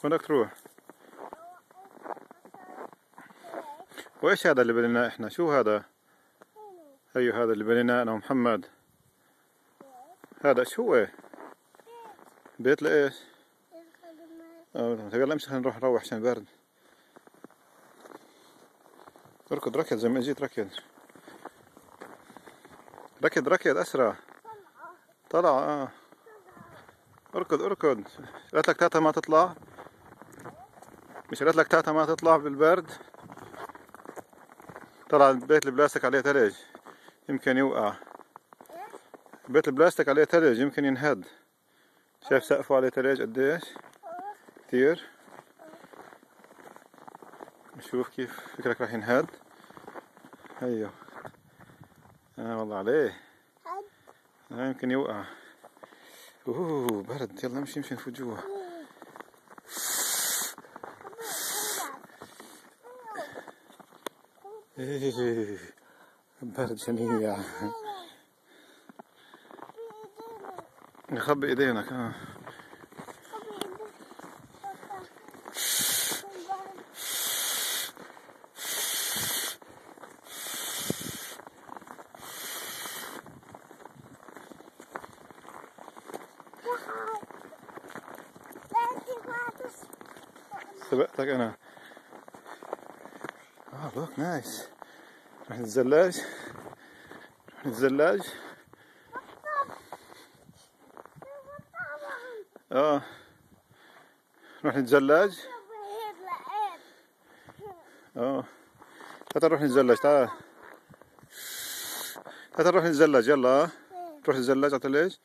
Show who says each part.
Speaker 1: وينك تروح؟ وإيش هذا اللي بنيناه إحنا؟ شو هذا؟ أيوه هذا اللي بنيناه أنا ومحمد. هذا شو هو؟ بيت لإيش؟ يلا امشي خلينا نروح عشان برد. اركض ركض زي ما جيت ركض. ركض أسرع. طلع اركض. قلت لك تاتا ما تطلع. مش قلت لك تاتا ما تطلع بالبرد. طلع البيت البلاستيك عليه ثلج يمكن يوقع. بيت البلاستيك عليه ثلج يمكن ينهد. شايف سقفه عليه ثلج قديش كتير. نشوف كيف فكرك راح ينهد. ايوه والله عليه يمكن يوقع. برد. يلا امشي نفوت جوا. برد شنيع. نخبي ايدينك. سبقتك انا. لوك نايس. رح نتزلج. نروح نتزلج. تعال نروح نتزلج. تعال نروح نتزلج. يلا تروح تتزلج على الثلج.